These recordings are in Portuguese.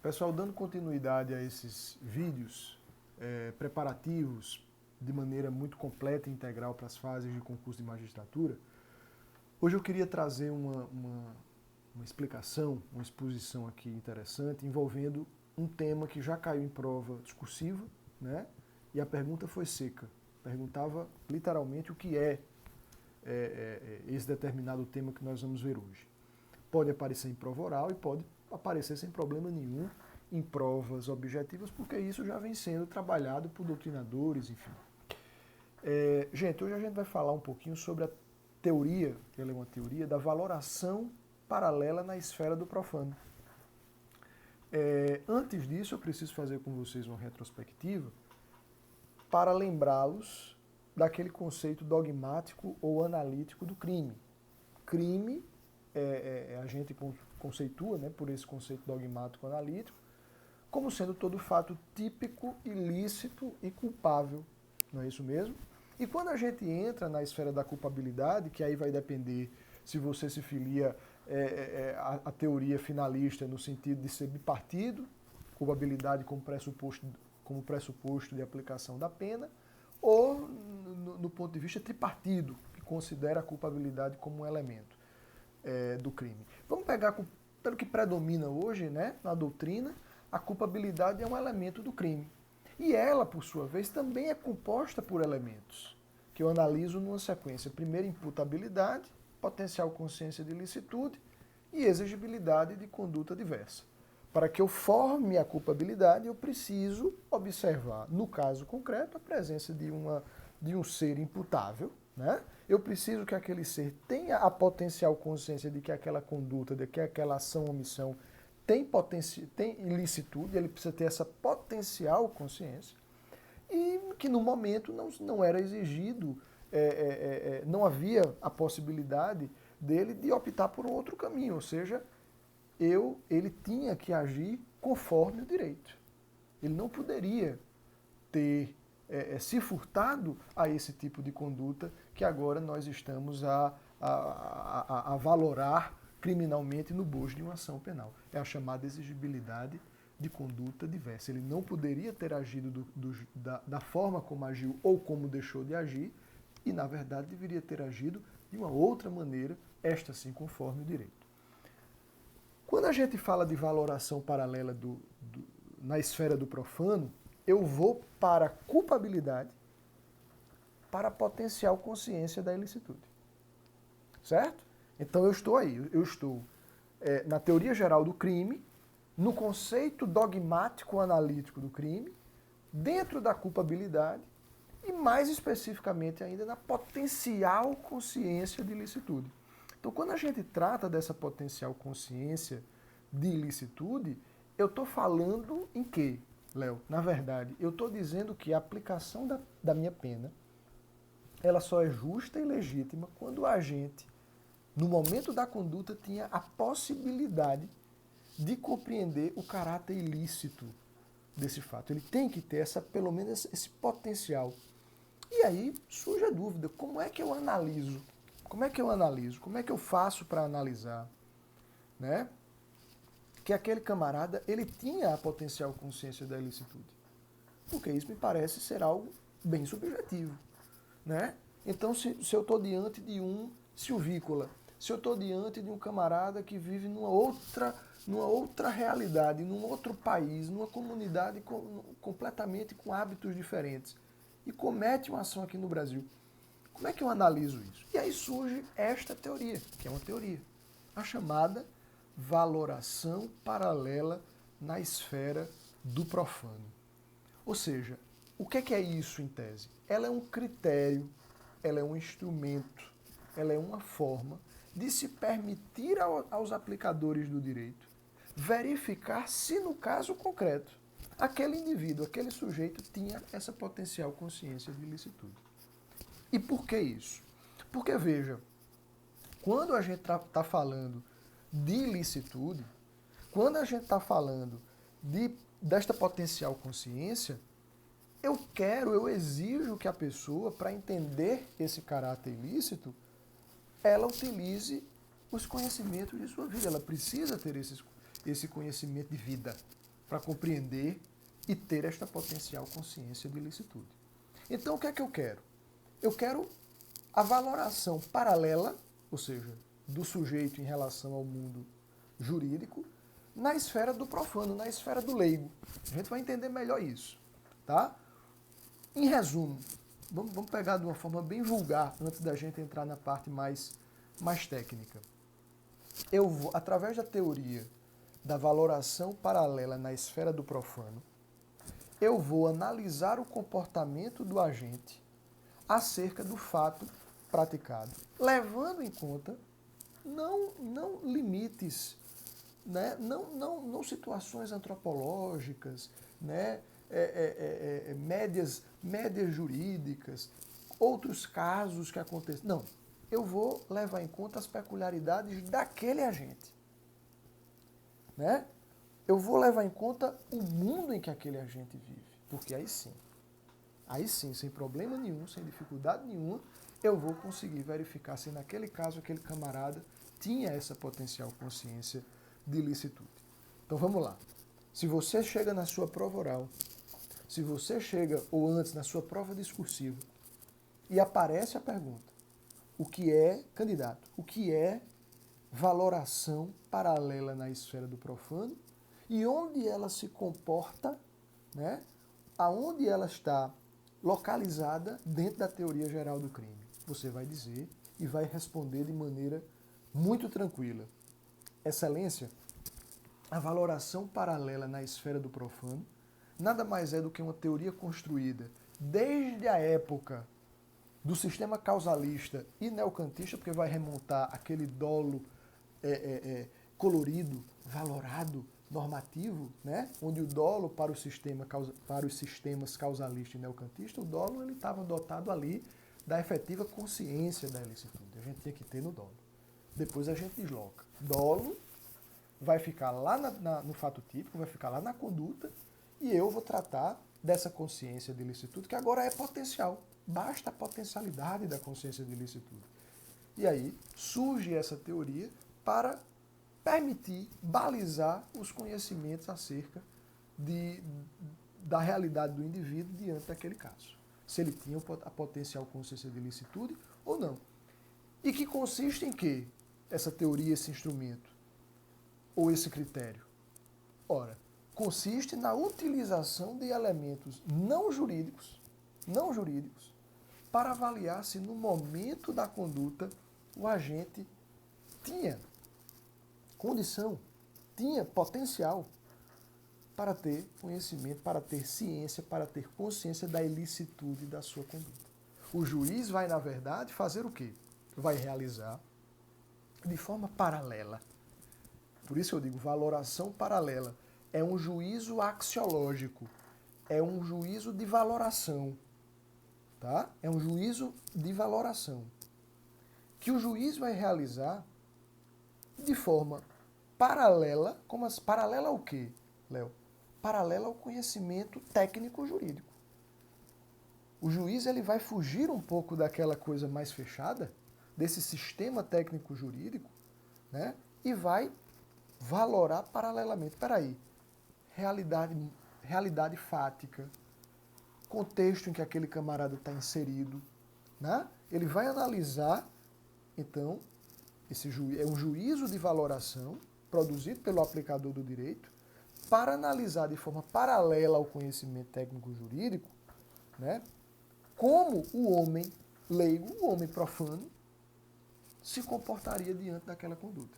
Pessoal, dando continuidade a esses vídeos preparativos de maneira muito completa e integral para as fases de concurso de magistratura, hoje eu queria trazer uma explicação, uma exposição aqui interessante envolvendo um tema que já caiu em prova discursiva, né? E a pergunta foi seca. Perguntava literalmente o que é esse determinado tema que nós vamos ver hoje. Pode aparecer em prova oral e pode aparecer sem problema nenhum em provas objetivas, porque isso já vem sendo trabalhado por doutrinadores, enfim. Gente, hoje a gente vai falar um pouquinho sobre a teoria, que ela é uma teoria, da valoração paralela na esfera do profano. Antes disso, eu preciso fazer com vocês uma retrospectiva para lembrá-los daquele conceito dogmático ou analítico do crime. Crime, a gente conceitua, né, por esse conceito dogmático analítico, como sendo todo fato típico, ilícito e culpável. Não é isso mesmo? E quando a gente entra na esfera da culpabilidade, que aí vai depender se você se filia à teoria finalista no sentido de ser bipartido, culpabilidade como pressuposto de aplicação da pena, ou no ponto de vista tripartido, que considera a culpabilidade como um elemento do crime. Vamos pegar pelo que predomina hoje, né, na doutrina, a culpabilidade é um elemento do crime. E ela, por sua vez, também é composta por elementos, que eu analiso numa sequência. Primeiro, imputabilidade, potencial consciência de ilicitude e exigibilidade de conduta diversa. Para que eu forme a culpabilidade, eu preciso observar, no caso concreto, a presença de um ser imputável, né? Eu preciso que aquele ser tenha a potencial consciência de que aquela conduta, de que aquela ação ou omissão tem ilicitude, ele precisa ter essa potencial consciência, e que no momento não era exigido, não havia a possibilidade dele de optar por um outro caminho, ou seja, ele tinha que agir conforme o direito. Ele não poderia ter se furtado a esse tipo de conduta que agora nós estamos a valorar criminalmente no bojo de uma ação penal. É a chamada exigibilidade de conduta diversa. Ele não poderia ter agido da forma como agiu ou como deixou de agir, e, na verdade, deveria ter agido de uma outra maneira, esta sim conforme o direito. Quando a gente fala de valoração paralela na esfera do profano, eu vou para a culpabilidade, para a potencial consciência da ilicitude. Certo? Então eu estou aí, eu estou na teoria geral do crime, no conceito dogmático analítico do crime, dentro da culpabilidade e mais especificamente ainda na potencial consciência de ilicitude. Então quando a gente trata dessa potencial consciência de ilicitude, eu estou falando em quê, Léo? Na verdade, eu estou dizendo que a aplicação da minha pena, ela só é justa e legítima quando o agente, no momento da conduta, tinha a possibilidade de compreender o caráter ilícito desse fato. Ele tem que ter pelo menos esse potencial. E aí surge a dúvida, como é que eu analiso? Como é que eu analiso? Como é que eu faço para analisar? Né? Que aquele camarada, ele tinha a potencial consciência da ilicitude. Porque isso me parece ser algo bem subjetivo. Né? Então, se eu estou diante de um silvícola, se eu estou diante de um camarada que vive numa outra realidade, num outro país, numa comunidade completamente com hábitos diferentes, e comete uma ação aqui no Brasil, como é que eu analiso isso? E aí surge esta teoria, que é uma teoria, a chamada valoração paralela na esfera do profano. Ou seja, o que é isso em tese? Ela é um critério, ela é um instrumento, ela é uma forma de se permitir aos aplicadores do direito verificar se, no caso concreto, aquele indivíduo, aquele sujeito tinha essa potencial consciência de ilicitude. E por que isso? Porque, veja, quando a gente está falando de ilicitude, quando a gente está falando desta potencial consciência, eu exijo que a pessoa, para entender esse caráter ilícito, ela utilize os conhecimentos de sua vida. Ela precisa ter esse conhecimento de vida. para compreender e ter esta potencial consciência de ilicitude. Então, o que é que eu quero? Eu quero a valoração paralela, ou seja, do sujeito em relação ao mundo jurídico, na esfera do profano, na esfera do leigo. A gente vai entender melhor isso, tá? Em resumo, vamos pegar de uma forma bem vulgar, antes da gente entrar na parte mais técnica. Eu vou, através da teoria da valoração paralela na esfera do profano, eu vou analisar o comportamento do agente acerca do fato praticado, levando em conta não limites, né? não situações antropológicas, né? médias jurídicas, outros casos que acontecem. Não, eu vou levar em conta as peculiaridades daquele agente. Né? Eu vou levar em conta o mundo em que aquele agente vive, porque aí sim, sem problema nenhum, sem dificuldade nenhuma, eu vou conseguir verificar se naquele caso aquele camarada tinha essa potencial consciência de ilicitude. Então vamos lá. Se você chega na sua prova oral, se você chega, ou antes, na sua prova discursiva, e aparece a pergunta, o que é, candidato, o que é valoração paralela na esfera do profano e onde ela se comporta, né, aonde ela está localizada dentro da teoria geral do crime. Você vai dizer e vai responder de maneira muito tranquila. Excelência, a valoração paralela na esfera do profano nada mais é do que uma teoria construída desde a época do sistema causalista e neocantista, porque vai remontar aquele dolo colorido, valorado, normativo, né? Onde o dolo para os sistemas causalista e neocantista, o dolo ele estava dotado ali da efetiva consciência da ilicitude. A gente tinha que ter no dolo. Depois a gente desloca. Dolo vai ficar lá no fato típico, vai ficar lá na conduta, e eu vou tratar dessa consciência de ilicitude, que agora é potencial. Basta a potencialidade da consciência de ilicitude. E aí surge essa teoria para permitir balizar os conhecimentos acerca da realidade do indivíduo diante daquele caso. Se ele tinha a potencial consciência de ilicitude ou não. E que consiste em quê? Essa teoria, esse instrumento, ou esse critério? Ora, consiste na utilização de elementos não jurídicos, para avaliar se no momento da conduta o agente tinha condição, tinha potencial para ter conhecimento, para ter ciência, para ter consciência da ilicitude da sua conduta. O juiz vai, na verdade, fazer o quê? Vai realizar de forma paralela. Por isso eu digo valoração paralela. É um juízo axiológico, é um juízo de valoração. Tá? É um juízo de valoração que o juiz vai realizar de forma paralela. Paralela ao quê, Léo? Paralela ao conhecimento técnico-jurídico. O juiz ele vai fugir um pouco daquela coisa mais fechada, desse sistema técnico-jurídico, né? E vai valorar paralelamente. Espera aí, realidade fática, contexto em que aquele camarada está inserido, né? Ele vai analisar, então, é um juízo de valoração produzido pelo aplicador do direito para analisar de forma paralela ao conhecimento técnico-jurídico, né, como o homem leigo, o homem profano, se comportaria diante daquela conduta.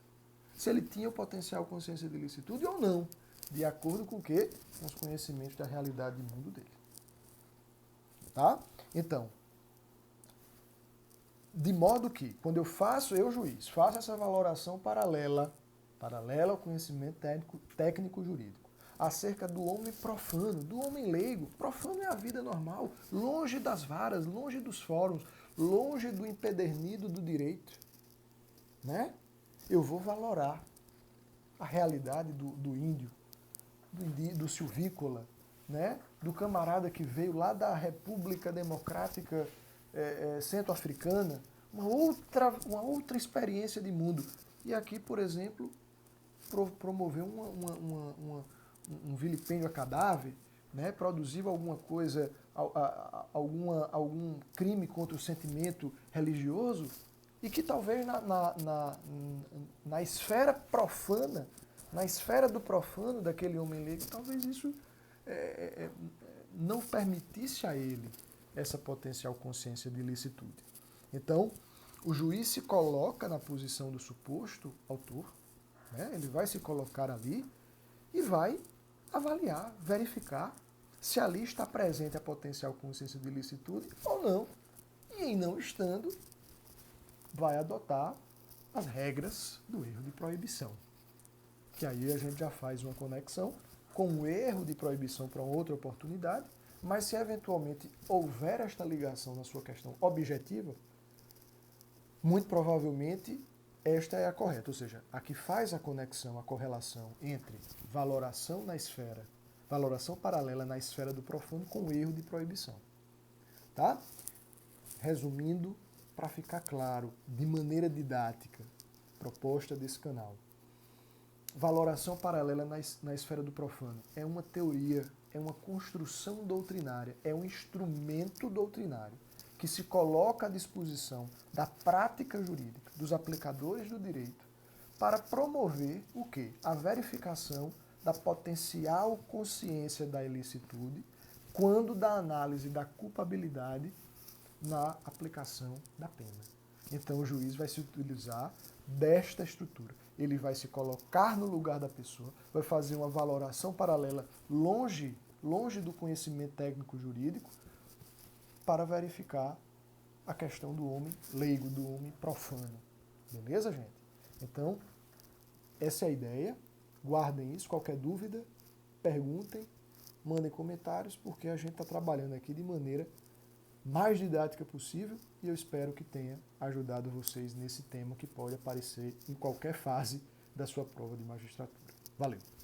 Se ele tinha o potencial consciência de ilicitude ou não, de acordo com o quê? Com os conhecimentos da realidade do mundo dele. Tá? Então, de modo que, quando eu juiz, faço essa valoração paralela ao conhecimento técnico-jurídico, acerca do homem profano, do homem leigo. Profano é a vida normal, longe das varas, longe dos fóruns, longe do empedernido do direito. Né? Eu vou valorar a realidade do índio, do silvícola, né? Do camarada que veio lá da República Democrática Centro-Africana, uma outra experiência de mundo. E aqui, por exemplo, promover um vilipêndio a cadáver, né, produziu alguma coisa, algum crime contra o sentimento religioso, e que talvez na esfera profana, na esfera do profano daquele homem leigo, talvez isso não permitisse a ele essa potencial consciência de ilicitude. Então, o juiz se coloca na posição do suposto autor, né? Ele vai se colocar ali e vai avaliar, verificar se ali está presente a potencial consciência de ilicitude ou não. E em não estando, vai adotar as regras do erro de proibição. Que aí a gente já faz uma conexão com o erro de proibição para outra oportunidade, mas se eventualmente houver esta ligação na sua questão objetiva, muito provavelmente esta é a correta, ou seja, a que faz a conexão, a correlação entre valoração na esfera, valoração paralela na esfera do profano com o erro de proibição. Tá? Resumindo, para ficar claro, de maneira didática, proposta desse canal. Valoração paralela na esfera do profano é uma teoria, é uma construção doutrinária, é um instrumento doutrinário que se coloca à disposição da prática jurídica, dos aplicadores do direito, para promover o quê? A verificação da potencial consciência da ilicitude quando da análise da culpabilidade na aplicação da pena. Então o juiz vai se utilizar desta estrutura. Ele vai se colocar no lugar da pessoa, vai fazer uma valoração paralela longe do conhecimento técnico jurídico, para verificar a questão do homem leigo, do homem profano. Beleza, gente? Então, essa é a ideia. Guardem isso. Qualquer dúvida, perguntem, mandem comentários, porque a gente está trabalhando aqui de maneira mais didática possível e eu espero que tenha ajudado vocês nesse tema que pode aparecer em qualquer fase da sua prova de magistratura. Valeu!